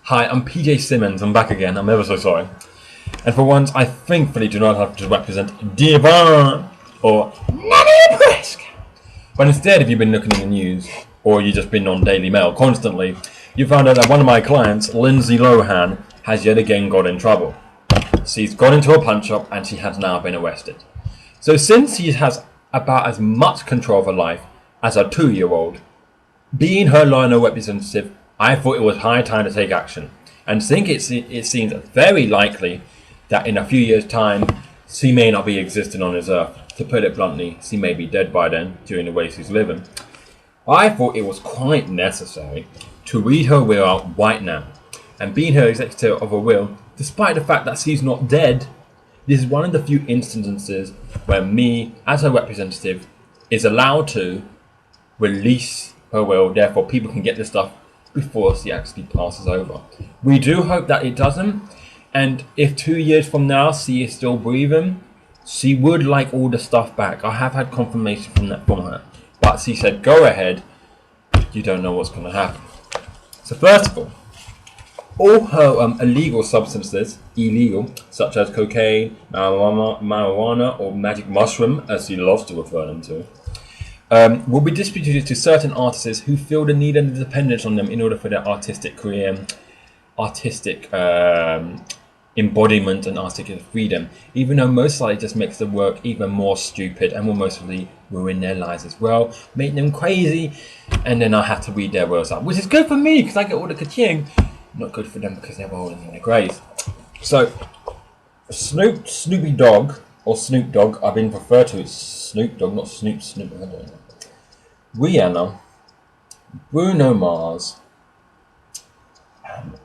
Hi, I'm PJ Simmons. I'm back again. I'm ever so sorry. And for once, I thankfully do not have to represent Devon or Nanny Presque. But instead, if you've been looking in the news, or you've just been on Daily Mail constantly, you found out that one of my clients, Lindsay Lohan, has yet again got in trouble. She's got into a punch-up and she has now been arrested. So since she has about as much control of her life as a 2-year-old, being her line of representative, I thought it was high time to take action, and think it seems very likely that in a few years' time, she may not be existing on this earth. To put it bluntly, she may be dead by then, during the way she's living. I thought it was quite necessary to read her will out right now, and being her executor of a will, despite the fact that she's not dead, this is one of the few instances where me, as her representative, is allowed to release her will, therefore people can get this stuff before she actually passes over. We do hope that it doesn't, and if 2 years from now she is still breathing, she would like all the stuff back. I have had confirmation from her, but she said go ahead, you don't know what's going to happen. So first of all her illegal substances, such as cocaine, marijuana or magic mushroom, as she loves to refer them to, will be distributed to certain artists who feel the need and the dependence on them in order for their artistic career, artistic embodiment and artistic freedom, even though most likely just makes the work even more stupid and will mostly ruin their lives as well, make them crazy, and then I have to read their words out, which is good for me because I get all the ka-ching. Not good for them because they're rolling in their graves. So, Snoopy Dogg, or Snoop Dogg, I've been referred to as Snoop Dogg, not Snoop, I don't know. Rihanna, Bruno Mars,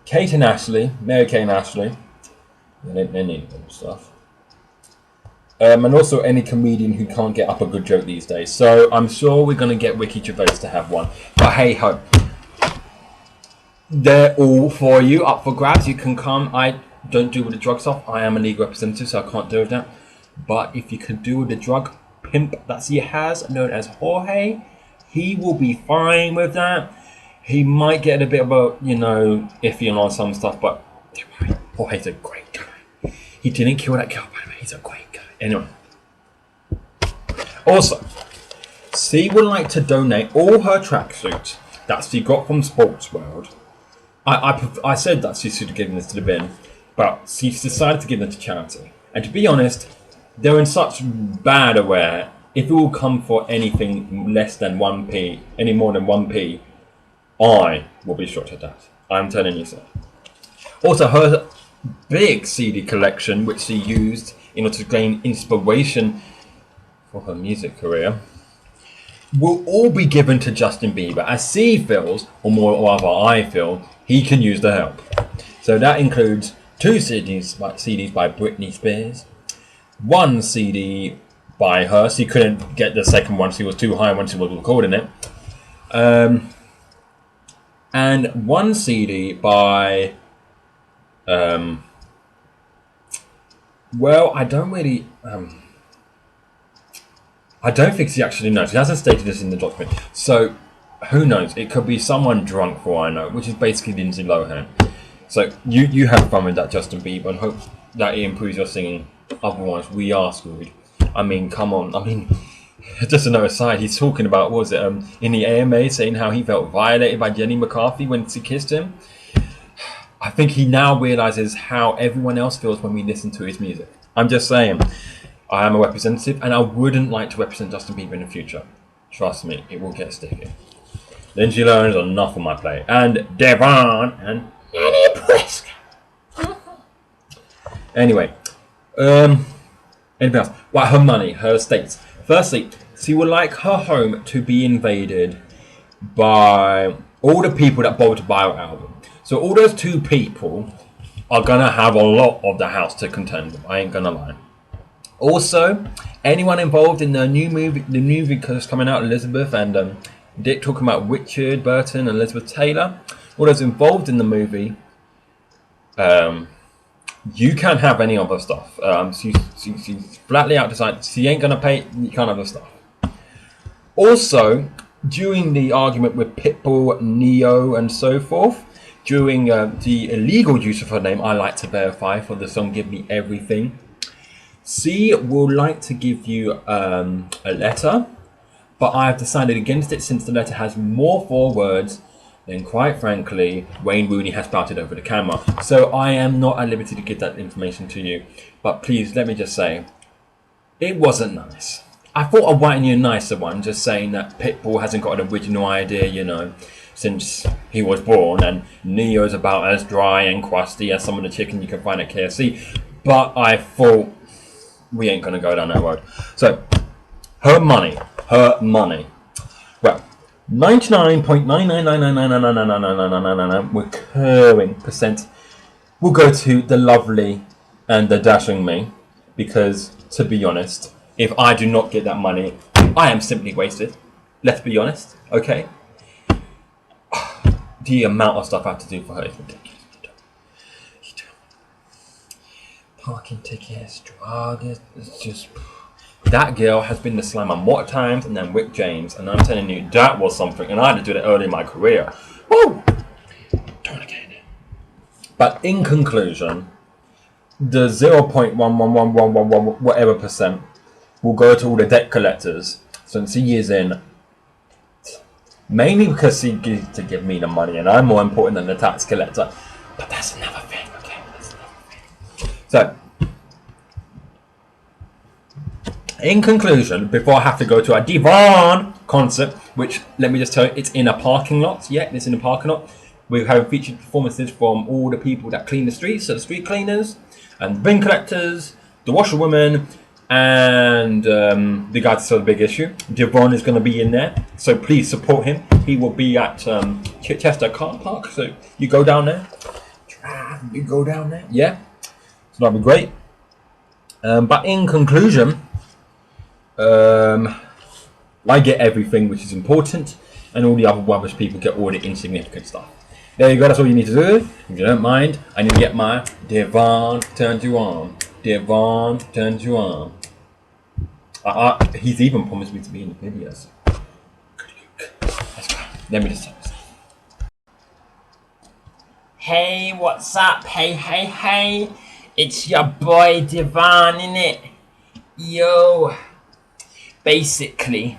Kate and Ashley, Mary-Kate and Ashley, any of them stuff. And also any comedian who can't get up a good joke these days. So I'm sure we're going to get Ricky Gervais to have one. But hey ho, they're all for you, up for grabs. You can come. I don't do with the drug stuff. I am a legal representative, so I can't do with that. But if you can do with the drug pimp that she has, known as Jorge, he will be fine with that. He might get a bit of a, iffy on some stuff, but Jorge's a great guy. He didn't kill that girl, by the way. He's a great guy. Anyway. Also, she would like to donate all her tracksuits that she got from Sports World. I said that she should have given this to the bin, but she's decided to give them to charity. And to be honest, they're in such bad aware. If it will come for anything less than 1p, any more than 1p, I will be shocked at that. I'm telling you so. Also, her big CD collection, which she used in order to gain inspiration for her music career, will all be given to Justin Bieber, as she feels, or more rather I feel, he can use the help. So that includes 2 CDs by Britney Spears, 1 CD by her. She couldn't get the second one, she was too high when she was recording it. And 1 CD by I don't really I don't think she actually knows. She hasn't stated this in the document. So who knows? It could be someone drunk for all I know, which is basically Lindsay Lohan. So you have fun with that, Justin Bieber, and hope that it improves your singing. Otherwise, we are screwed. I mean, come on. I mean, just another aside, he's talking about, what was it, in the AMA, saying how he felt violated by Jenny McCarthy when she kissed him. I think he now realises how everyone else feels when we listen to his music. I'm just saying, I am a representative, and I wouldn't like to represent Justin Bieber in the future. Trust me, it will get sticky. Lindsay Lohan is enough on my plate. And Devon and Nanny Presque. Anyway, anything else? Well, her money, her estates. Firstly, she would like her home to be invaded by all the people that bought to buy her album. So all those 2 people are going to have a lot of the house to contend with. I ain't going to lie. Also, anyone involved in the new movie that's coming out, Elizabeth and Dick talking about Richard Burton and Elizabeth Taylor, all those involved in the movie, you can't have any of her stuff. She's flatly out decided she ain't going to pay, you can't have her stuff. Also, during the argument with Pitbull, Neo and so forth, during the illegal use of her name, I like to verify for the song Give Me Everything. C would like to give you a letter, but I have decided against it since the letter has more forewords than, quite frankly, Wayne Rooney has spouted over the camera. So I am not at liberty to give that information to you. But please, let me just say, it wasn't nice. I thought of writing you a nicer one, just saying that Pitbull hasn't got an original idea, you know, since he was born, and Neo's about as dry and crusty as some of the chicken you can find at KFC. But I thought we ain't gonna go down that road. So, her money. Well, 99.99999999999 recurring percent will go to the lovely and the dashing me, because to be honest, if I do not get that money, I am simply wasted. Let's be honest, okay? The amount of stuff I have to do for her is ridiculous. You don't. Parking tickets, drugs, it's just... That girl has been the slammer more times than Rick James, and I'm telling you, that was something, and I had to do that early in my career. Woo! Do it again. But in conclusion, the 0.11111 whatever percent will go to all the debt collectors since he is in, mainly because he gets to give me the money, and I'm more important than the tax collector. But that's another thing, okay? That's another thing. So, in conclusion, before I have to go to a Devon concert, which, let me just tell you, it's in a parking lot. Yeah, it's in a parking lot. We're having featured performances from all the people that clean the streets, so the street cleaners, and bin collectors, the washerwoman, and the guy to sell the big issue. Devon is going to be in there, so please support him. He will be at Chichester Car Park, so you go down there. You go down there. Yeah, so that'll be great. But in conclusion, I get everything which is important, and all the other rubbish people get all the insignificant stuff. There you go, that's all you need to do. If you don't mind, I need to get my Devon turned you on. Devon turned you on. He's even promised me to be in the videos. Let's go. Let me just tell this. Hey, what's up? Hey. It's your boy Devon, innit? Yo. Basically,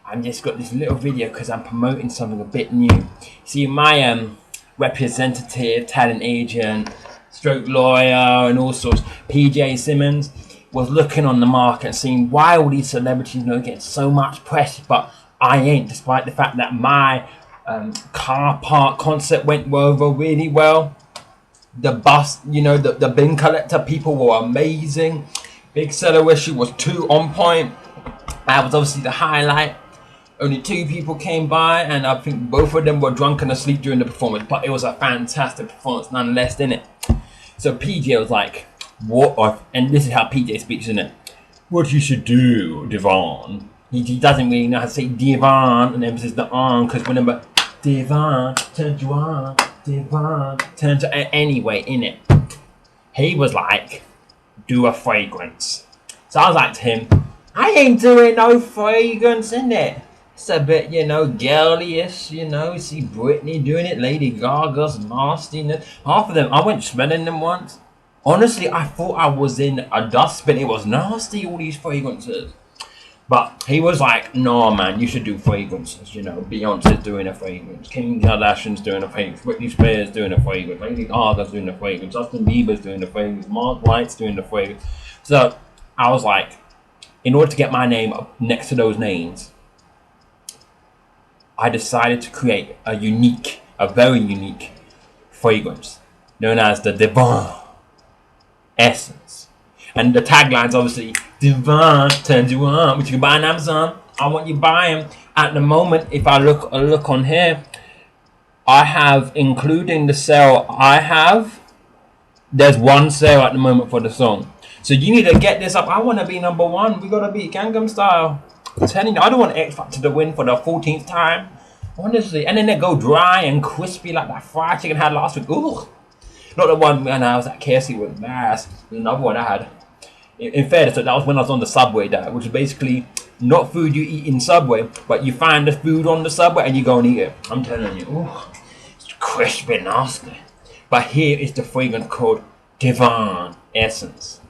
I've just got this little video because I'm promoting something a bit new. See, my representative, talent agent, stroke lawyer, and all sorts, PJ Simmons, was looking on the market and seeing why all these celebrities get so much press, but I ain't, despite the fact that my car park concert went over really well. The bus, the bin collector people were amazing. Big Seller issue was too on point. That was obviously the highlight. Only 2 people came by, and I think both of them were drunk and asleep during the performance, but it was a fantastic performance nonetheless, didn't it? So PJ was like, what? And this is how PJ speaks, isn't it? What you should do, Devon. He doesn't really know how to say Devon and emphasis the on, because remember, Devon turned you on, Devon turned you... Anyway, innit? He was like, do a fragrance. So I was like to him, I ain't doing no fragrance, innit? It's a bit, girly-ish, see Britney doing it, Lady Gaga's nastiness. Half of them, I went smelling them once. Honestly, I thought I was in a dustbin. It was nasty, all these fragrances. But he was like, no, man, you should do fragrances. Beyonce's doing a fragrance, Kim Kardashian's doing a fragrance, Britney Spears doing a fragrance, Lady Gaga's doing a fragrance, Justin Bieber's doing a fragrance, Mark White's doing a fragrance. So I was like, in order to get my name up next to those names, I decided to create a very unique fragrance known as the Devon Essence. And the tagline's obviously Devon turns you on, which you can buy on Amazon. I want you to buy them. At the moment, if I look on here, I have, including the sale there's one sale at the moment for the song. So you need to get this up. I want to be number 1. We got to beat Gangnam Style. I'm telling you, I don't want X Factor to win for the 14th time. Honestly. And then they go dry and crispy like that fried chicken I had last week. Ooh. Not the one when I was at KFC with mass. Another one I had. In fairness, that was when I was on the Subway diet, which is basically not food you eat in Subway, but you find the food on the Subway and you go and eat it. I'm telling you. Ooh. It's crispy nasty. But here is the fragrance called Divine Essence.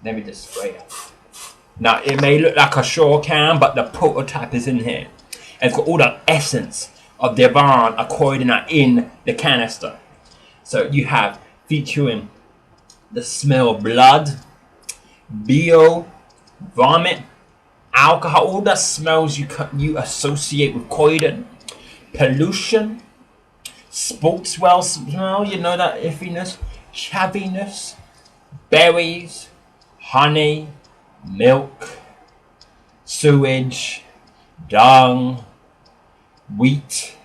Let me just spray it. Now it may look like a shore can, but the prototype is in here. And it's got all the essence of Divine according in the canister. So you have featuring the smell of blood, BO, vomit, alcohol, all the smells you associate with Croydon, pollution, sports well smell, you know, that iffiness, chaviness, berries, honey, milk, sewage, dung, wheat,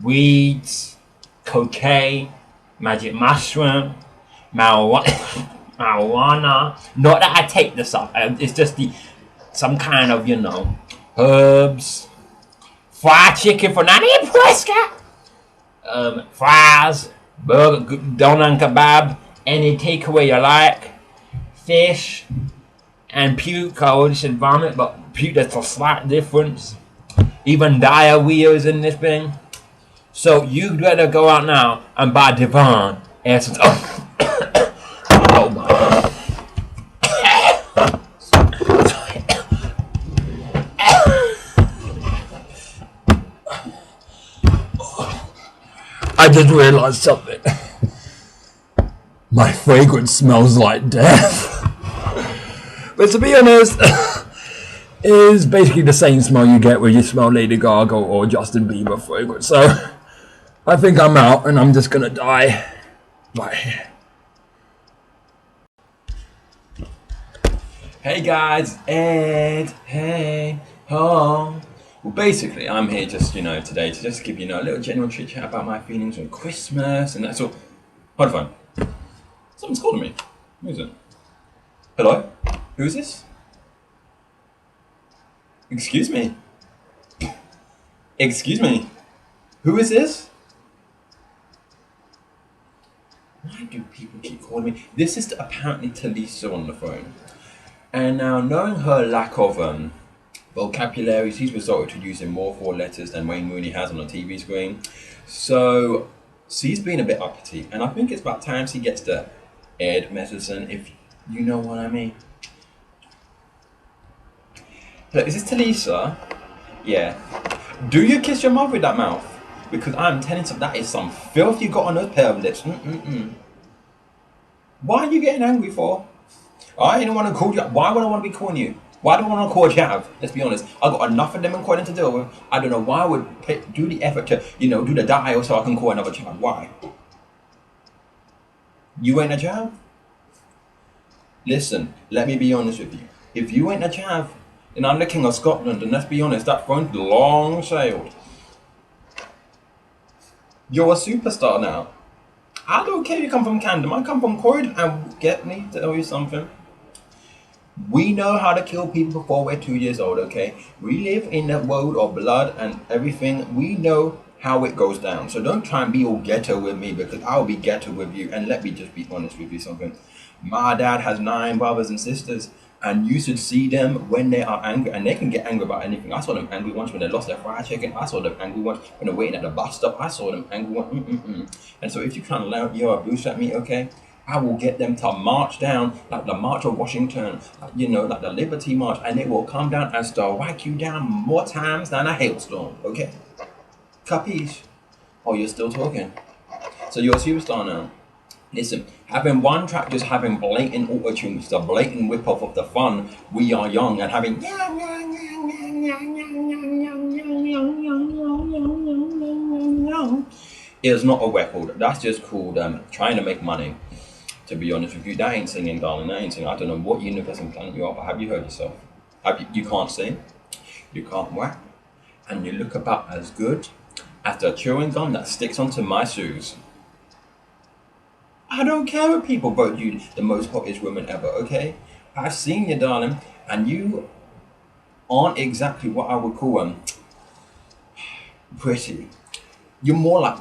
weeds, cocaine, magic mushroom, marijuana. Not that I take this up, it's just some kind of, you know, herbs, fried chicken for Nadia Prescott, fries, burger, doner and kebab, any takeaway you like, fish, and puke. I already said vomit, but puke, that's a slight difference. Even diarrhea is in this thing. So you better go out now and buy Divine Essence. Oh my. I just realized something. My fragrance smells like death. But to be honest, it's basically the same smell you get when you smell Lady Gaga or Justin Bieber fragrance. So I think I'm out and I'm just gonna die right here. Hey guys, Ed, hey, home. Well, basically, I'm here just, today to just give you, a little general chit chat about my feelings on Christmas and that's all. Hold the phone. Someone's calling me. Who is it? Hello? Who is this? Excuse me? Excuse me? Who is this? Why do people keep calling me? This is apparently Talisa on the phone. And now, knowing her lack of vocabulary, she's resorted to using more 4 letters than Wayne Rooney has on a TV screen. So, she's been a bit uppity. And I think it's about time she gets the Ed medicine, if you know what I mean. Hello, is this Talisa? Yeah. Do you kiss your mouth with that mouth? Because I'm telling you, that is some filth you got on those pair of lips. Why are you getting angry for? I didn't want to call you. Why would I want to be calling you? Why do I want to call you out? Let's be honest. I got enough of them in Croydon to deal with. I don't know why I would do the effort to, do the dial so I can call another child. Why? You ain't a child? Listen, let me be honest with you. If you ain't a child, then I'm the king of Scotland, and let's be honest, that throne's long sailed. You're a superstar now. I don't care if you come from Camden. I come from Croydon, and get me to tell you something. We know how to kill people before we're 2 years old, okay? We live in a world of blood and everything. We know how it goes down. So don't try and be all ghetto with me, because I'll be ghetto with you. And let me just be honest with you something. My dad has 9 brothers and sisters, and you should see them when they are angry, and they can get angry about anything. I saw them angry once when they lost their fried chicken. I saw them angry once when they're waiting at the bus stop. I saw them angry once. And so if you try and loud your abuse at me, okay, I will get them to march down like the March of Washington, like the Liberty March, and they will come down and start whack you down more times than a hailstorm, okay? Capiche? Oh, you're still talking. So you're a superstar now. Listen, having one track just having blatant auto-tune, which is a blatant whip-off of the fun, We Are Young, and having is not a record. That's just called trying to make money. To be honest with you, that ain't singing, darling. That ain't singing. I don't know what universe and planet you are, but have you heard yourself? You can't sing, you can't rap, and you look about as good as the chewing gum that sticks onto my shoes. I don't care if people vote you the most hottest woman ever, okay? I've seen you, darling, and you aren't exactly what I would call pretty. You're more like,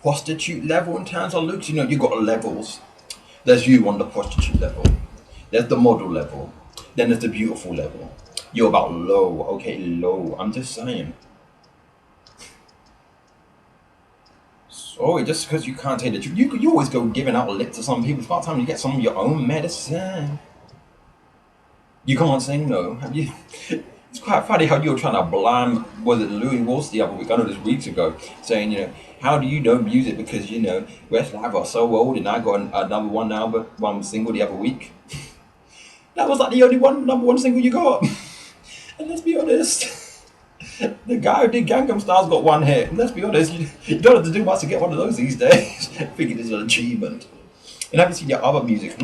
prostitute level in terms of looks. You got levels. There's you on the prostitute level. There's the model level. Then there's the beautiful level. You're about low, okay, low. I'm just saying. sorry, just because you can't take the truth. You always go giving out lip to some people. It's about time you get some of your own medicine. You can't sing though, have you? It's quite funny how you were trying to blame, was it Louis Walsh the other week, I know this weeks ago, saying, you know, how do you know music because, you know, Westlife are so old and I got another one single the other week. That was like the only number one single you got. And let's be honest, the guy who did Gangnam Style's got one hit. And let's be honest, you don't have to do much to get one of those these days. I think it is an achievement. And have you seen your other music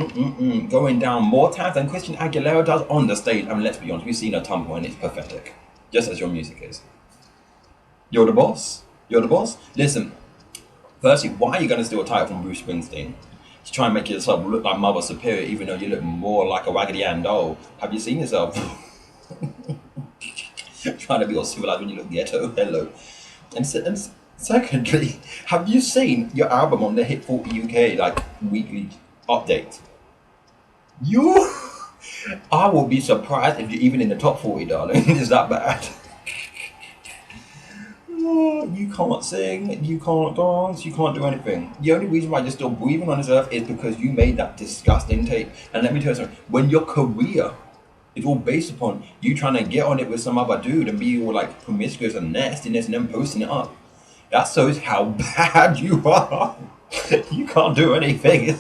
going down more times than Christian Aguilera does on the stage? I mean, let's be honest, we've seen her tumble and it's pathetic. Just as your music is. You're the boss. You're the boss. Listen, firstly, why are you going to steal a title from Bruce Springsteen? To try and make yourself look like Mother Superior, even though you look more like a Raggedy Ann doll. Have you seen yourself? Trying to be all civilized when you look ghetto. Hello. And secondly, have you seen your album on the Hit 40 UK like weekly update? I will be surprised if you're even in the top 40, darling. Is that bad? You can't sing, you can't dance, you can't do anything. The only reason why you're still breathing on this earth is because you made that disgusting tape. And let me tell you something, when your career is all based upon you trying to get on it with some other dude and be all like promiscuous and nastiness and then posting it up, that shows how bad you are. You can't do anything.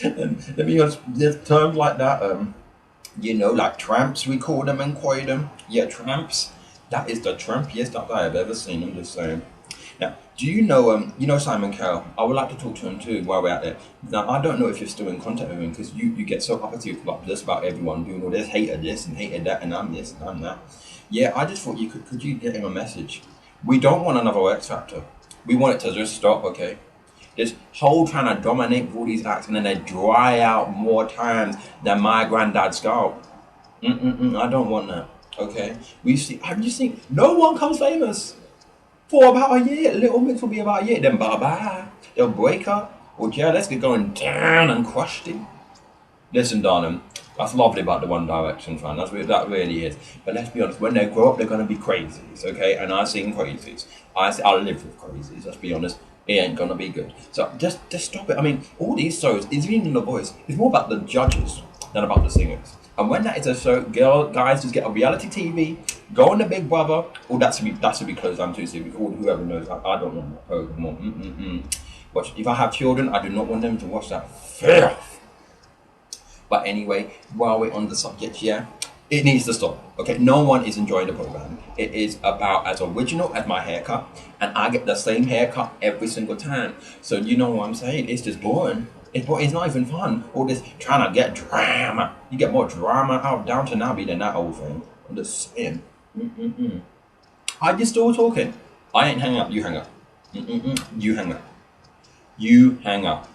And let me be honest, there's terms like that, you know, like tramps, we call them and call them. Yeah, tramps. That is the trampiest that I have ever seen, I'm just saying. Now, do you know Simon Cowell? I would like to talk to him too while we're out there. Now, I don't know if you're still in contact with him because you get so uppity about just about everyone doing all this, hated this and hated that, and I'm this and I'm that. Yeah, I just thought could you get him a message? We don't want another X Factor. We want it to just stop, okay? This whole trying to dominate with all these acts and then they dry out more times than my granddad's scalp. I don't want that. Okay, have you seen, no one comes famous for about a year. Little Mix will be about a year, then bye-bye. They'll break up, or yeah, let's get going down and crushed it. Listen, darling, that's lovely about the One Direction fan, that really is. But let's be honest, when they grow up, they're going to be crazies, okay? And I've seen crazies. I'll live with crazies, let's be honest. It ain't going to be good. So just stop it. I mean, all these shows, it's even The Voice, it's more about the judges than about the singers. And when that is a show, guys just get a reality TV, go on the Big Brother. Oh, that should be closed down too. So whoever knows, I don't want that program. Watch. If I have children, I do not want them to watch that filth. But anyway, while we're on the subject, yeah, it needs to stop. Okay, no one is enjoying the program. It is about as original as my haircut, and I get the same haircut every single time. So you know what I'm saying? It's just boring. It's not even fun. All this trying to get drama. You get more drama out Downton Abbey than that whole thing. I'm just saying. Are you still talking? I ain't hanging up. You hang up. You hang up. You hang up.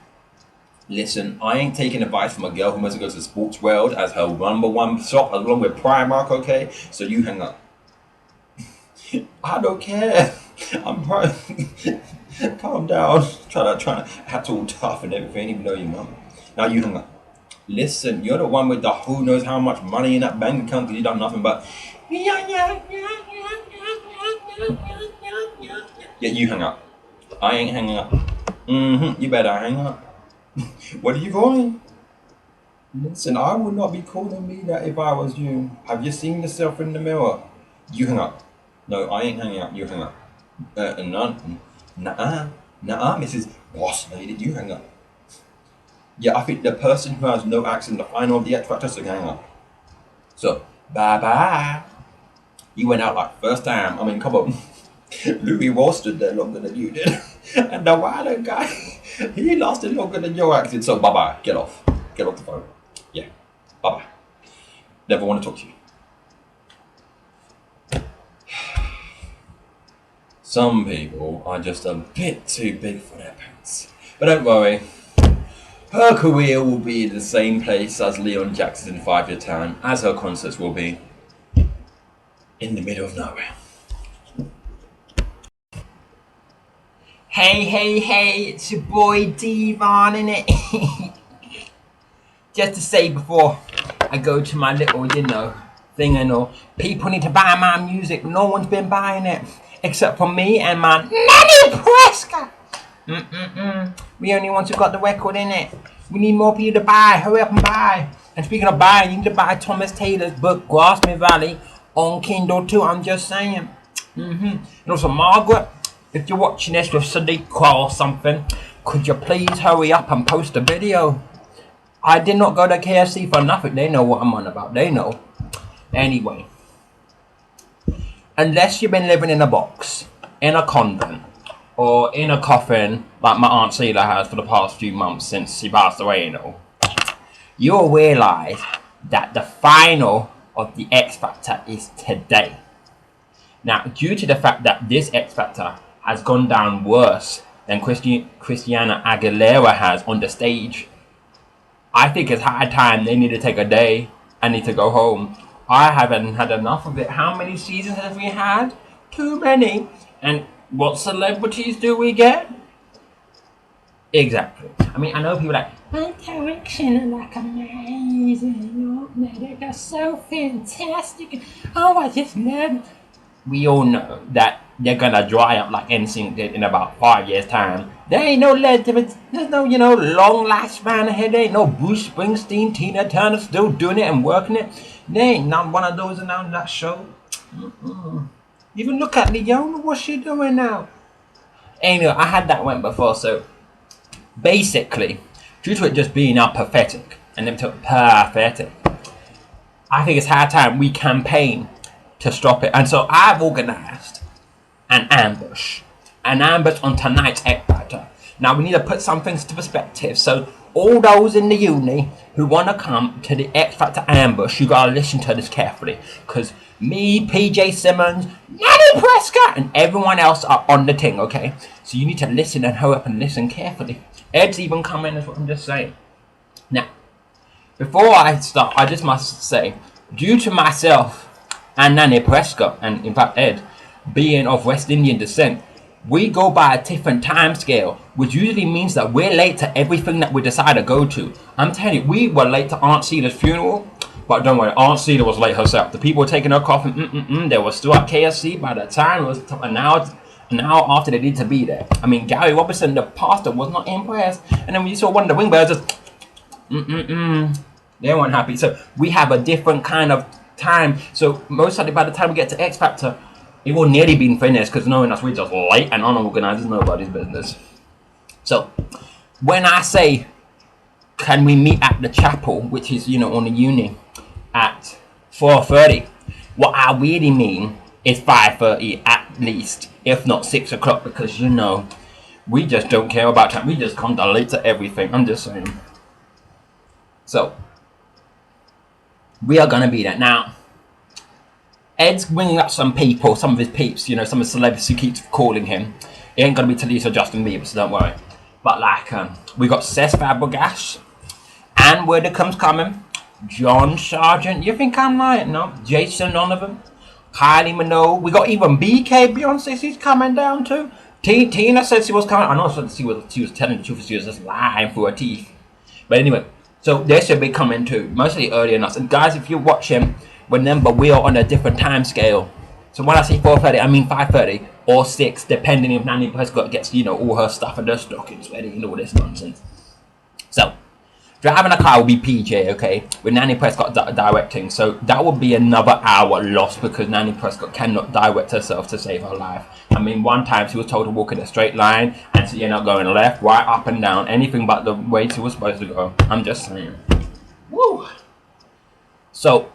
Listen, I ain't taking advice from a girl who wants to go to the sports world as her number one shop along with Primark, okay? So you hang up. I don't care. I'm calm down. Trying to act all tough and everything, even though you're not. Now you hang up. Listen, you're the one with the who knows how much money in that bank account because you done nothing but. Yeah, you hang up. I ain't hanging up. You better hang up. What are you calling? Listen, I would not be calling me that if I was you. Have you seen yourself in the mirror? You hang up. No, I ain't hanging up. You hang up. Nah, Mrs. Boss Lady, you hang up. Yeah, I think the person who has no accent, the final of the X Factor, should hang up. So, bye-bye. You went out like first time. I mean, come on. Louis Walsh stood there longer than you did. And the Wilder guy, he lasted longer than your accent. So, bye-bye. Get off. Get off the phone. Yeah. Bye-bye. Never want to talk to you. Some people are just a bit too big for their pants. But don't worry, her career will be in the same place as Leon Jackson in 5 years' time, as her concerts will be in the middle of nowhere. Hey, it's your boy Devon, innit? Just to say before I go to my little, thing and all. People need to buy my music. No one's been buying it except for me and my Nanny Prescott. We only ones who got the record in it. We need more people to buy. Hurry up and buy. And speaking of buying, you need to buy Thomas Taylor's book, Grassmere Valley, on Kindle too. I'm just saying. And also, Margaret, if you're watching this with Sadiqa or something, could you please hurry up and post a video? I did not go to KFC for nothing. They know what I'm on about. They know. Anyway. Unless you've been living in a box, in a convent, or in a coffin like my Aunt Sheila has for the past few months since she passed away, you know, you'll realise that the final of the X Factor is today. Now, due to the fact that this X Factor has gone down worse than Christina Aguilera has on the stage, I think it's high time they need to take a day and need to go home. I haven't had enough of it. How many seasons have we had? Too many. And what celebrities do we get? Exactly. I mean, I know people are like, my direction are like amazing, aren't they? They're so fantastic. Oh, I just love. We all know that they're gonna dry up like NSYNC did in about 5 years' time. There ain't no lead to it. There's no, long lifespan ahead. There ain't no Bruce Springsteen, Tina Turner still doing it and working it. There ain't not one of those around that show. Even look at Leona, what's she doing now? Anyway, I had that one before, so basically, due to it just being now pathetic, and then pathetic, I think it's high time we campaign to stop it. And so I've organised an ambush on tonight's X Factor. Now we need to put some things into perspective. So all those in the uni who want to come to the X Factor ambush, you gotta listen to this carefully, because me, PJ Simmons, Nanny Prescott, and everyone else are on the thing, okay? So you need to listen and hurry up and listen carefully. Ed's even coming, is what I'm just saying. Now, before I start, I just must say, due to myself and Nanny Prescott, and in fact Ed, being of West Indian descent, we go by a different time scale, which usually means that we're late to everything that we decide to go to. I'm telling you, we were late to Aunt Sheila's funeral, but don't worry, Aunt Sheila was late herself. The people were taking her coffin, they were still at KFC by the time it was an hour after they need to be there. I mean, Gary Robertson, the pastor, was not impressed, and then when you saw one of the wing bearers just, they weren't happy. So we have a different kind of time. So most likely by the time we get to X Factor, it will nearly be finished, because knowing us, we're just late and unorganized is nobody's business. So when I say, can we meet at the chapel, which is, on the uni, at 4:30, what I really mean is 5:30 at least, if not 6 o'clock, because we just don't care about time. We just come late to everything. I'm just saying. So we are gonna be there now. Ed's bringing up some people, some of his peeps, some of the celebrities who keeps calling him. It ain't gonna be Talisa or Justin Bieber, so don't worry. But we got Cesc Fabregas, and Widdicombe's coming, John Sargent. You think I'm lying? No, Jason Donovan, Kylie Minogue. We got even BK Beyonce. She's coming down too. Tina said she was coming. I know she was telling the truth. She was just lying through her teeth. But anyway, so they should be coming too, mostly earlier than us. And guys, if you're watching, remember, we are on a different time scale. So when I say 4:30, I mean 5:30 or 6, depending if Nanny Prescott gets, all her stuff and her stockings ready and all this nonsense. So, driving a car will be PJ, okay, with Nanny Prescott directing. So that will be another hour lost, because Nanny Prescott cannot direct herself to save her life. I mean, one time she was told to walk in a straight line, and she ended up going left, right, up and down, anything but the way she was supposed to go. I'm just saying. Woo! So,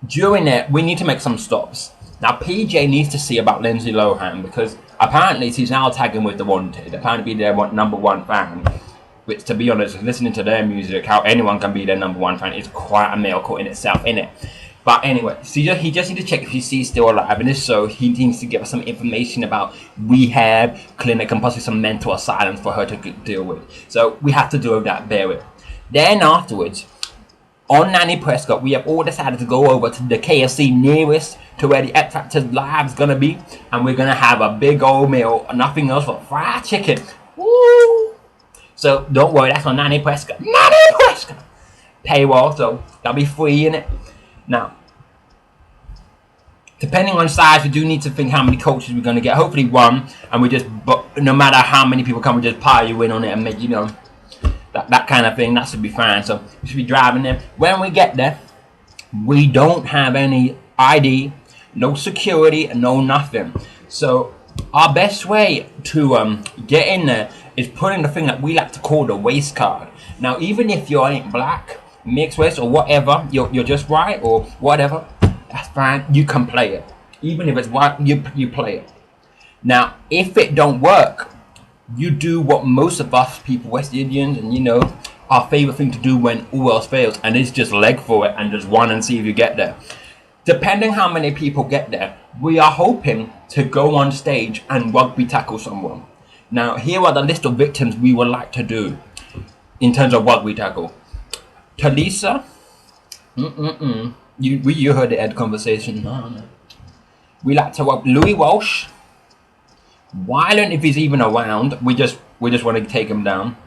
during it, we need to make some stops. Now, PJ needs to see about Lindsay Lohan, because apparently she's now tagging with the Wanted. Apparently their number one fan. Which, to be honest, listening to their music, how anyone can be their number one fan is quite a miracle in itself, innit? But anyway, he just needs to check if she's still alive. And if so, he needs to give us some information about rehab, clinic, and possibly some mental asylums for her to deal with. So we have to do that, bear with. Then afterwards, on Nanny Prescott, we have all decided to go over to the KFC nearest to where the X Factor live is going to be. And we're going to have a big old meal, nothing else but fried chicken. Woo! So don't worry, that's on Nanny Prescott. Nanny Prescott! Paywall, so that'll be free, innit? Now, depending on size, we do need to think how many coaches we're going to get. Hopefully one, and but no matter how many people come, we just pile you in on it and make, that kind of thing. That should be fine. So we should be driving there. When we get there, we don't have any ID, no security, no nothing. So our best way to get in there is putting the thing that we like to call the waist card. Now, even if you ain't black, mixed race, or whatever, you're just white or whatever, that's fine. You can play it. Even if it's white, you play it. Now, if it don't work, you do what most of us people, West Indians, and our favorite thing to do when all else fails, and it's just leg for it and just run and see if you get there. Depending how many people get there, we are hoping to go on stage and rugby tackle someone. Now, here are the list of victims we would like to do in terms of rugby tackle. Talisa, you heard the Ed conversation. No. We like to rub Louis Walsh. Wyland, if he's even around, we just want to take him down.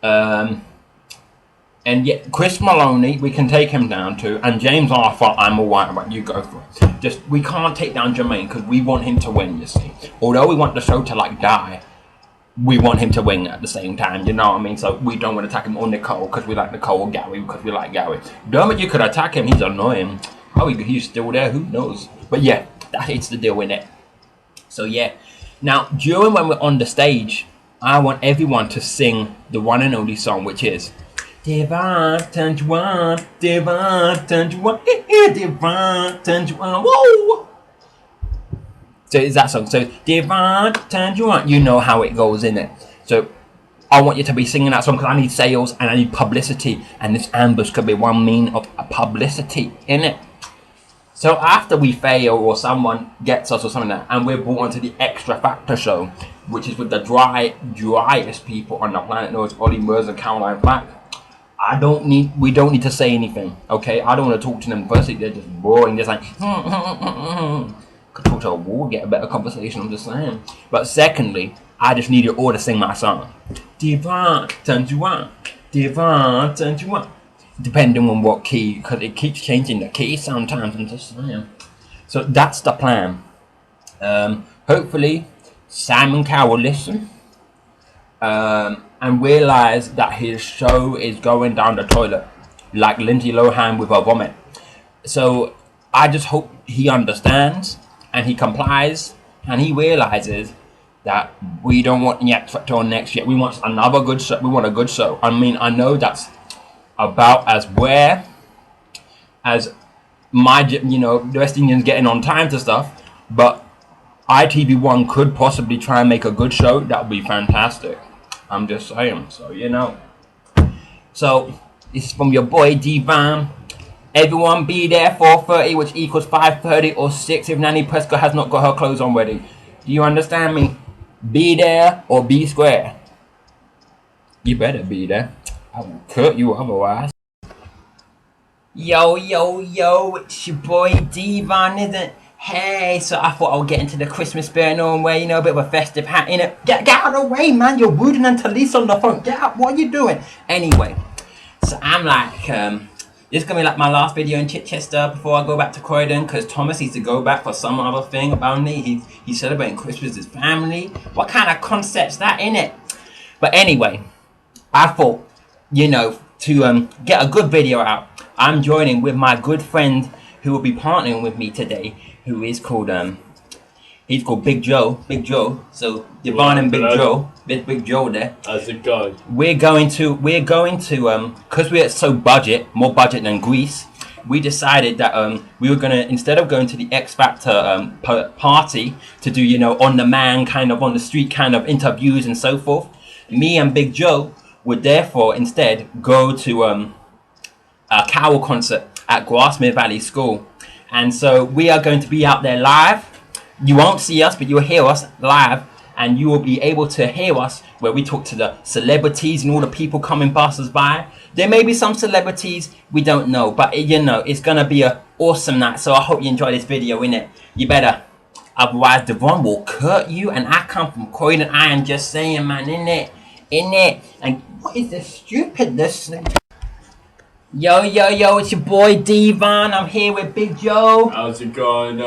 And yet Chris Maloney, we can take him down too. And James Arthur, I'm alright, but you go for it. We can't take down Jermaine because we want him to win, you see. Although we want the show to die, we want him to win at the same time, you know what I mean? So we don't want to attack him, or Nicole because we like Nicole, or Gary because we like Gary. Dermot, you could attack him, he's annoying. Oh, he's still there, who knows? But yeah, it's the deal with it. So yeah, now during when we're on the stage, I want everyone to sing the one and only song, which is Devon, turn you on, Devon, turn you on, Devon, turn you on, whoa! So it's that song. So Devon, turn you on. You know how it goes, innit? So I want you to be singing that song because I need sales and I need publicity, and this ambush could be one mean of publicity, innit? So after we fail or someone gets us or something like that, and we're brought onto the Extra Factor show, which is with the driest people on the planet, known as Ollie Murs and Caroline Flack, we don't need to say anything, okay? I don't want to talk to them. Firstly, they're just boring, just like, could talk to a wall, get a better conversation, I'm just saying. But secondly, I just need you all to sing my song. Devon, turn you on, Devon, turn you on. Depending on what key, because it keeps changing the key sometimes, I'm just saying. So that's the plan. Hopefully Simon Cowell will listen and realize that his show is going down the toilet like Lindsay Lohan with her vomit. So I just hope he understands and he complies and he realizes that we don't want the X Factor on next year. We want another good show. We want a good show. I mean, I know that's about as rare as the West Indians getting on time to stuff, but ITV1 could possibly try and make a good show. That would be fantastic. I'm just saying. So so this is from your boy D-Van. Everyone be there 4:30, which equals 5:30 or 6 if Nanny Prescott has not got her clothes on ready. Do you understand me? Be there or be square. You better be there. I will cut you otherwise. Yo, it's your boy D-Van, isn't it? Hey, so I thought I would get into the Christmas spirit and wear, a bit of a festive hat in it. Get out of the way, man. You're Wooden and Talisa on the phone. Get out. What are you doing? Anyway, so I'm like, this is going to be like my last video in Chichester before I go back to Croydon, because Thomas needs to go back for some other thing about me. He's celebrating Christmas with his family. What kind of concept's that, innit? But anyway, I thought, to get a good video out, I'm joining with my good friend who will be partnering with me today, who is called he's called Big Joe. So Devon and Big Joe, Big Joe there. How's it going? We're going to because we're so more budget than Greece. We decided that we were gonna, instead of going to the X Factor party to do on the man kind of on the street kind of interviews and so forth, me and Big Joe would therefore instead go to a Cowell concert at Grasmere Valley School. And so we are going to be out there live. You won't see us, but you'll hear us live, and you will be able to hear us where we talk to the celebrities and all the people coming passers by. There may be some celebrities we don't know, but it's gonna be an awesome night. So I hope you enjoy this video, innit? You better, otherwise Devon will cut you. And I come from Croydon. I am just saying, man, innit? And what is this stupidness? Yo, it's your boy Devon. I'm here with Big Joe. How's it going?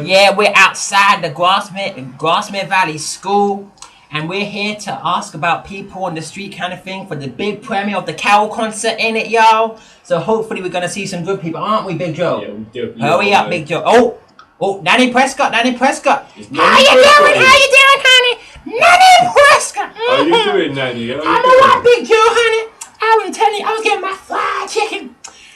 Yeah, we're outside the Grassmere Valley School, and we're here to ask about people on the street kind of thing for the big premiere of the Carol concert, in it, y'all. So hopefully we're gonna see some good people, aren't we, Big Joe? Yeah, we definitely Hurry up, Big Joe. Oh, Nanny Prescott. It's How you Nanny doing? Prescott. How you doing, honey? Nanny Prescott. How you doing, Nanny? I'm alright, Big Joe, honey. I was telling you, I was getting my fried chicken.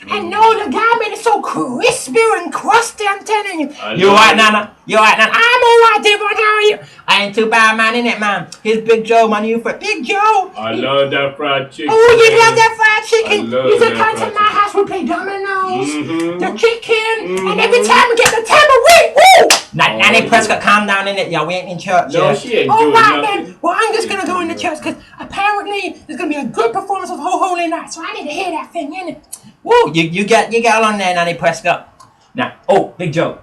And no, the guy made it so crispy and crusty, I'm telling you. You alright, Nana? I'm alright, Devon. How are you? I ain't too bad, man, innit, man? Here's Big Joe, my new friend. Big Joe! I love that fried chicken. Oh, you love that fried chicken? I love You should that come to fried my chicken. house, we play dominoes, Mhm. the chicken, and every Mhm. time we get the tambourine, woo! Nanny yeah. Prescott, calm down, innit? Yeah, we ain't in church No, yet. she ain't All doing right, nothing. then. Well, I'm just She gonna ain't go doing into church because apparently there's gonna be a good performance of Holy Night, so I need to hear that thing, innit? Woo! You get on there, Nanny Prescott. Now, Big Joe,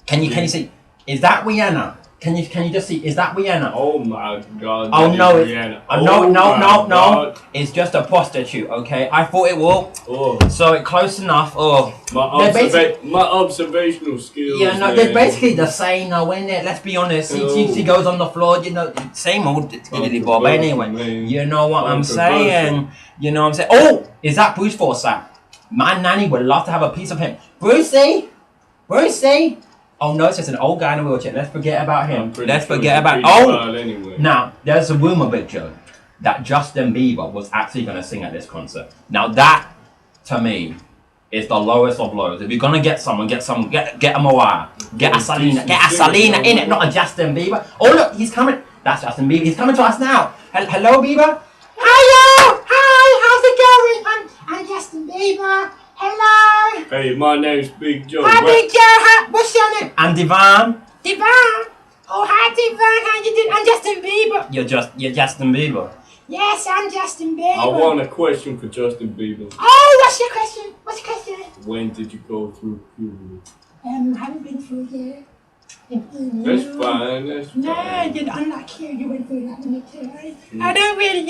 can you see? Is that Rihanna? Can you just see? Is that Rihanna? Oh my God. Oh that no! is Rihanna. No! God. It's just a prostitute. Okay, I thought it will. Oh, So it close enough. Oh, my They're basic- observational skills. yeah, no, man. they're basically the same now, isn't it? Let's be honest. She goes on the floor, you know, same old diddly bob. Anyway, man. you know what I'm Controversial. saying? You know what I'm saying? Oh, is that Bruce Forsyth? My nanny would love to have a piece of him. Brucey. Oh no, it's just an old guy in a wheelchair. Let's forget about him. I'm pretty Let's sure forget it's about. pretty Oh, wild anyway. now there's a rumor, Big Joe, that Justin Bieber was actually going to sing at this concert. Now that, to me, is the lowest of lows. If you're gonna get someone, get a Mariah, get a Selena in it, not a Justin Bieber. Oh look, he's coming. That's Justin Bieber. He's coming to us now. Hello, Bieber. Hi, how's it going? I'm Justin Bieber. Hello. Hey, my name's Big Joe. Hi, Big Joe. Hi, what's your name? I'm Devon. Oh, hi, Devon. How you doing? I'm Justin Bieber. You're Justin Bieber. Yes, I'm Justin Bieber. I want a question for Justin Bieber. Oh, what's your question? When did you go through puberty? Haven't been through yet. That's fine. No, unlike you, you went through that with me too, right? I don't really,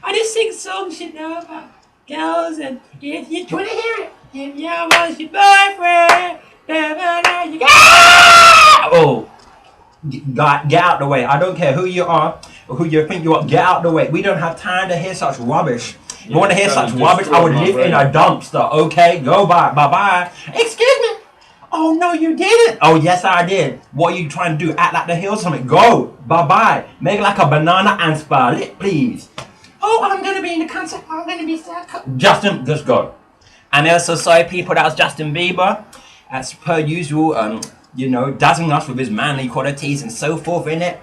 I just sing songs, about girls, and if you want to hear it, if you was your boyfriend, oh, get out the way. I don't care who you are or who you think you are. Get out the way. We don't have time to hear such rubbish. If you want to hear such rubbish, I would live in a dumpster. Okay, go bye. Excuse me. Oh no, you didn't. Oh yes, I did. What are you trying to do? Act like the hill something? Go bye. Make like a banana and spell it, please. Oh, I'm gonna be in the concert. I'm gonna be sad. Justin, just go. I'm also sorry, people. That was Justin Bieber, as per usual. Dazzling us with his manly qualities and so forth in it.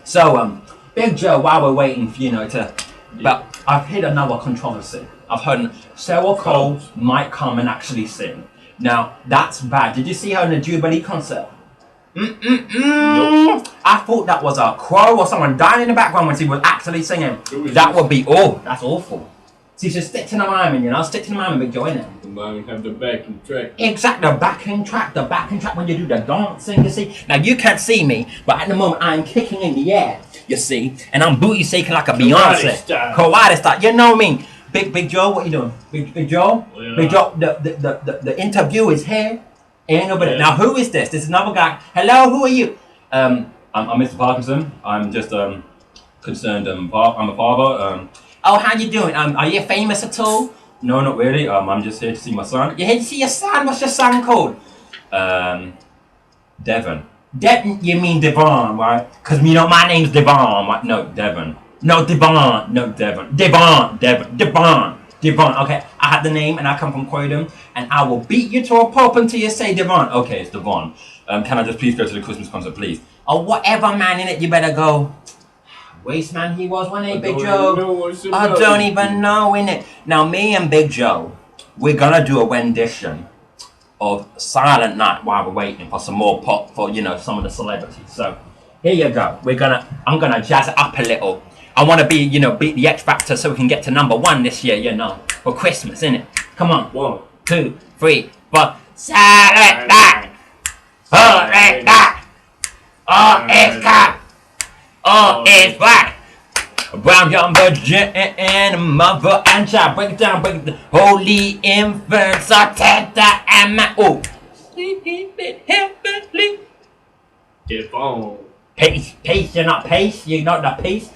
So, Big Joe, while we're waiting, but I've heard another controversy. I've heard Sarah Cole might come and actually sing. Now, that's bad. Did you see her in the Jubilee concert? Nope. I thought that was a crow or someone dying in the background when she was actually singing. That would be, that's awful. So you should stick to the miming, stick to the miming, Big Joe, innit? The man have the backing track. Exactly, the backing track when you do the dancing, you see. Now you can't see me, but at the moment I'm kicking in the air, you see, and I'm booty shaking like a Beyonce. Karate style. You know what I mean? Big Joe, what you doing? Big Joe? Yeah. Big Joe, the interview is here. Ain't nobody. Yeah. Now who is this? This is another guy. Hello, who are you? I'm Mr. Parkinson. I'm just concerned. I'm a father. Oh, how you doing? Are you famous at all? No, not really. I'm just here to see my son. You're here to see your son? What's your son called? Devon. You mean Devon, right? Because my name's Devon, right? No, Devon. No, Devon. No, Devon. Devon. Okay, I have the name and I come from Croydon, and I will beat you to a pulp until you say Devon. Okay, it's Devon. Can I just please go to the Christmas concert, please? Oh, whatever, man, in it, you better go. Waste man he was, wasn't he, Big Joe? I don't even know, innit? Now, me and Big Joe, we're gonna do a rendition of Silent Night while we're waiting for some more pop for, some of the celebrities. So, here you go. I'm gonna jazz it up a little. I wanna beat the X Factor so we can get to #1 this year, for Christmas, innit? Come on. 1, 2, 3, 4. Silent Night! Silent Night! Oh, it's black. brown young virgin and mother and child. Break it down, break it down. Holy infants are tender and my oh. Sleeping heavenly. Devon. Peace, you're not peace, you're not the peace.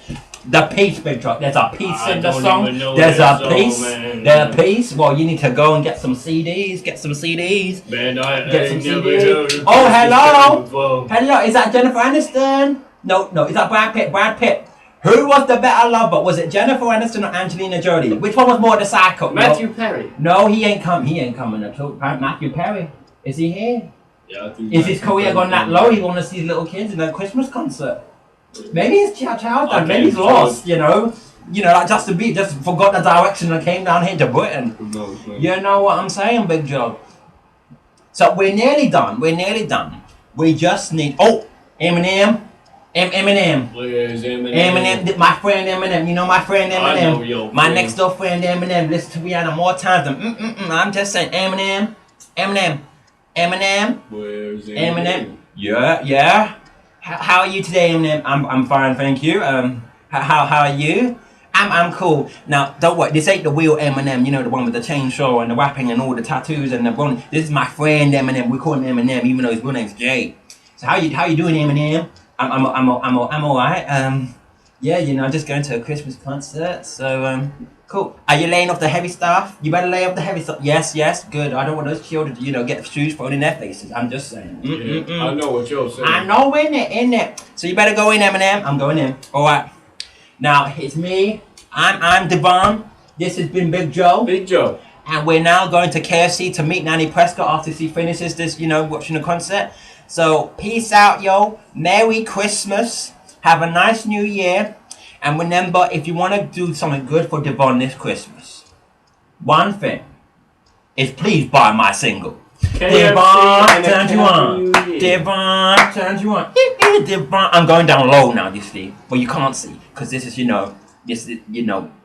The peace, big truck. There's a peace I in the don't song. even know There's that a song, peace. man. There's a peace. Well, you need to go and get some CDs. Get some CDs. Man, I Get some ain't never CDs. heard of Oh, this hello. before. Hello, is that Jennifer Aniston? No, is that Brad Pitt? Brad Pitt. Who was the better lover? Was it Jennifer Aniston or Angelina Jolie? Which one was more the psycho? Matthew Perry. No, he ain't coming at all. Matthew Perry. Is he here? Yeah, I think Is his Matthew career Perry gone that done low? it. He want to see little kids in a Christmas concert. Maybe he's child I done. Maybe he's can't lost. You know, like Justin Bieber just forgot the direction and came down here to Britain. Who knows, man? You know what I'm saying, Big Joe? So we're nearly done. We just need Eminem. Eminem. Where's Eminem? Eminem, my friend Eminem. You know my friend Eminem. I know your my friend. next door friend Eminem. Listen to Rihanna more times than I'm just saying Eminem. Where's Eminem. Yeah. How are you today, Eminem? I'm fine, thank you. How are you? I'm cool. Now, don't worry. This ain't the real Eminem. You know, the one with the chainsaw and the rapping and all the tattoos and the blonde. This is my friend Eminem. We call him Eminem, even though his real name's Jay. So how you doing, Eminem? I'm alright. Yeah, you know, just going to a Christmas concert. So cool. Are you laying off the heavy stuff? You better lay off the heavy stuff. Yes. Good. I don't want those children to, get shoes thrown in their faces. I'm just saying. Yeah, I know what you're saying. I know, in it. So you better go in, Eminem. I'm going in. All right. Now it's me. I'm Devon. This has been Big Joe. Big Joe. And we're now going to KFC to meet Nanny Prescott after she finishes this, watching the concert. So peace out, yo. Merry Christmas. Have a nice New Year. And remember, if you want to do something good for Devon this Christmas, one thing is please buy my single. Devon turns you on. Devon turns you on. Devon. I'm going down low now, you see. But you can't see. Because this is,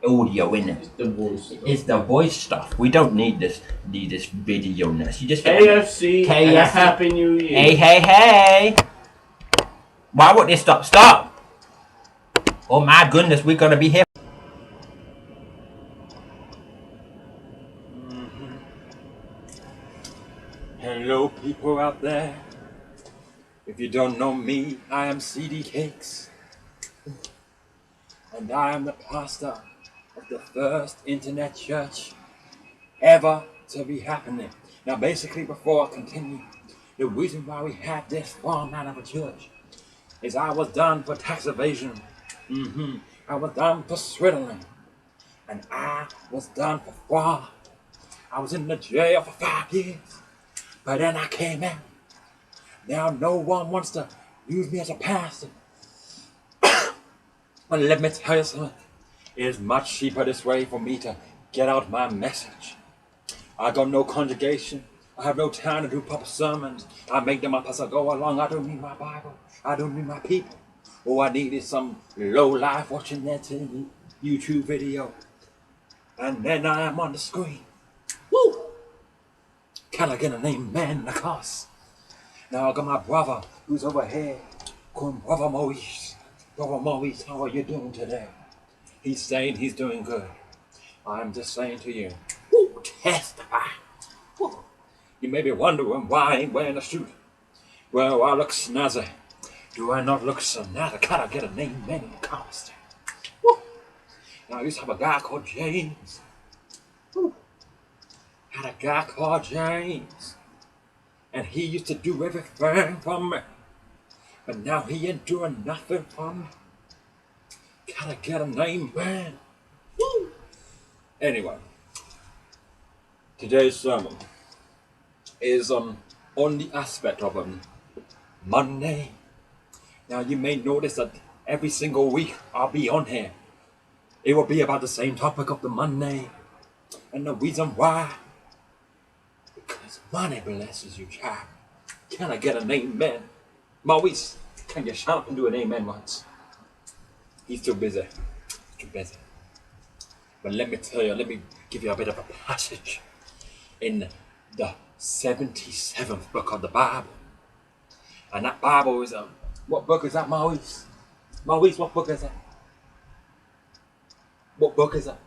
audio in it. It's the voice. It's the voice stuff. We don't need this video-ness. You just KFC and a Happy New Year. Hey. Why would they stop? Stop! Oh my goodness, we're gonna be here. Hello, people out there. If you don't know me, I am CD Cakes. And I am the pastor of the first internet church ever to be happening. Now, basically, before I continue, the reason why we have this format of a church is I was done for tax evasion. I was done for swindling. And I was done for fraud. I was in the jail for 5 years. But then I came out. Now no one wants to use me as a pastor. But let me tell you something. It is much cheaper this way for me to get out my message. I got no congregation. I have no time to do proper sermons. I make them up as I go along. I don't need my Bible. I don't need my people. All I need is some low life watching that YouTube video. And then I am on the screen. Woo! Can I get an amen in the course? Now I got my brother who's over here. Call him Brother Maurice. Brother Maurice, how are you doing today? He's saying he's doing good. I'm just saying to you, woo, testify. Woo. You may be wondering why I ain't wearing a suit. Well, I look snazzy. Do I not look snazzy? Can I get an amen in the course? Woo. Now I used to have a guy called James. Woo. Had a guy called James, and he used to do everything for me, but now he ain't doing nothing for me. Gotta get a name, man. Woo! Anyway, today's sermon is on the aspect of Monday. Now you may notice that every single week I'll be on here. It will be about the same topic of the Monday, and the reason why. Because money blesses you, child. Can I get an amen? Maurice, can you shout up and do an amen once? He's too busy. But let me tell you, let me give you a bit of a passage in the 77th book of the Bible. And that Bible is what book is that, Maurice? Maurice, what book is that? What book is that?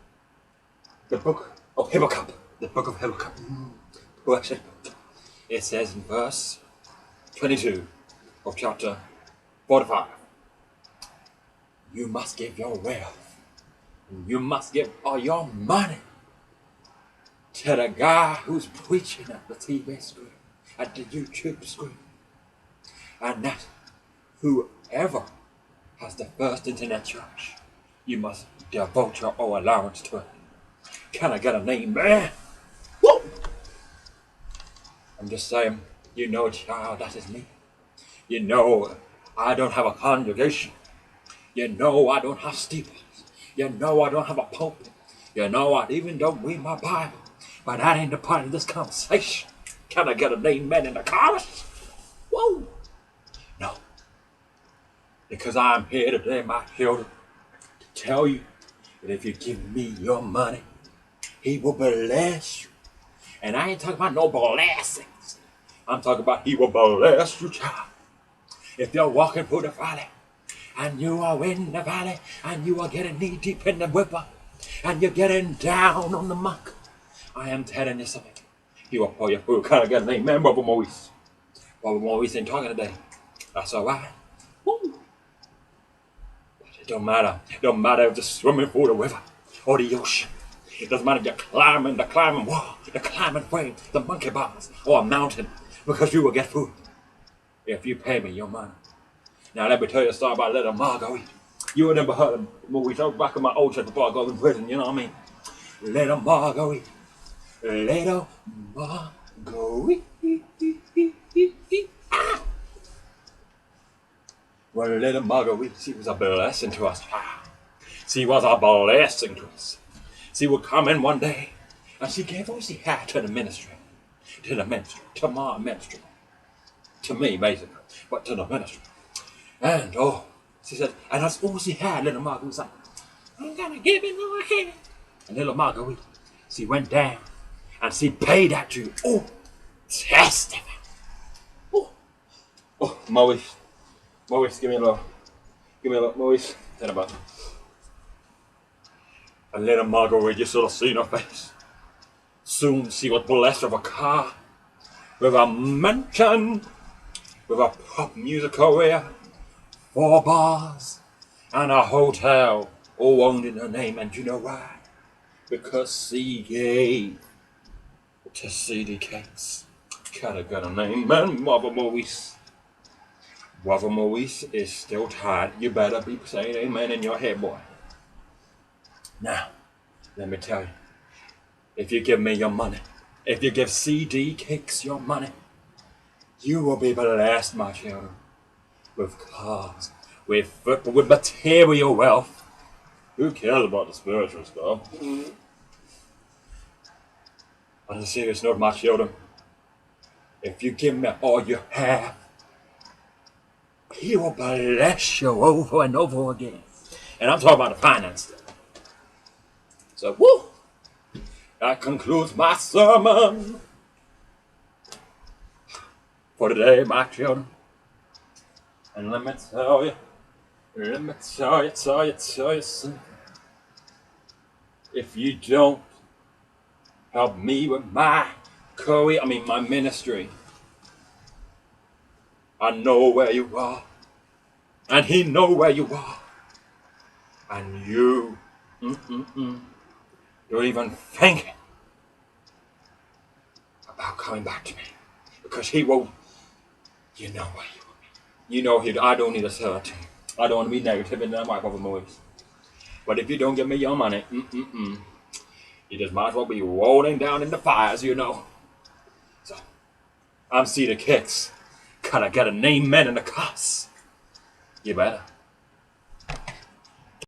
The book of Habakkuk. The book of Habakkuk. Blessed book. It says in verse 22 of chapter 45, you must give your wealth, and you must give all your money to the guy who's preaching at the TV screen, at the YouTube screen. And that whoever has the first internet church, you must devote your whole allowance to it. Can I get an amen? Woo! I'm just saying, you know, child, that is me. You know, I don't have a congregation. You know, I don't have steeples. You know, I don't have a pulpit. You know, I even don't read my Bible. But that ain't the part of this conversation. Can I get an amen in the comments? Whoa! No. Because I'm here today, my children, to tell you that if you give me your money, he will bless you. And I ain't talking about no blessings. I'm talking about he will bless you, child. If you're walking through the valley, and you are in the valley, and you are getting knee deep in the river, and you're getting down on the muck, I am telling you something. He will pour you through. Kind of get an amen, Brother Maurice. Brother Maurice ain't talking today. That's all right. Woo. But it don't matter. It don't matter if you're swimming through the river or the ocean. It doesn't matter if you're climbing the climbing wall, the climbing frame, the monkey bars, or a mountain, because you will get through if you pay me your money. Now let me tell you a story about little Marguerite. You have never heard of movies. I was back in my old church before I go to prison, you know what I mean? Little Marguerite. Little Marguerite. Ah! Well, little Marguerite, she was a blessing to us. She was a blessing to us. She would come in one day, and she gave all she had to the ministry. To the ministry. To my ministry. To me, basically. But to the ministry. And, she said, and that's all she had. Little Marguerite was like, I'm gonna give it no hand. And little Marguerite, she went down, and she paid that you. Oh, testament. Oh, Maurice, give me a look, Maurice. Tell about it. And little Marguerite, you should have seen her face. Soon she was blessed with a car, with a mansion, with a pop music career, 4 bars, and a hotel, all owned in her name. And you know why? Because she gave to CD Cakes. Kinda got a name, man, Brother Maurice. Brother Maurice is still tired. You better be saying amen in your head, boy. Now, let me tell you, if you give me your money, if you give CD Cakes your money, you will be blessed, my children, with cars, with football, with material wealth. Who cares about the spiritual stuff? On a serious note, my children, if you give me all you have, he will bless you over and over again. And I'm talking about the finance stuff. So, woo! That concludes my sermon for today, my children. And let me tell you something. If you don't help me with my career, my ministry, I know where you are, and he know where you are, and you don't even think about coming back to me, because he won't. You know where you are. You know I don't need a search. I don't want to be negative in that my Brother Maurice. But if you don't give me your money, you just might as well be rolling down in the fires, you know. So, I'm Cedar Kicks. Gotta get an amen in the cuss. You better.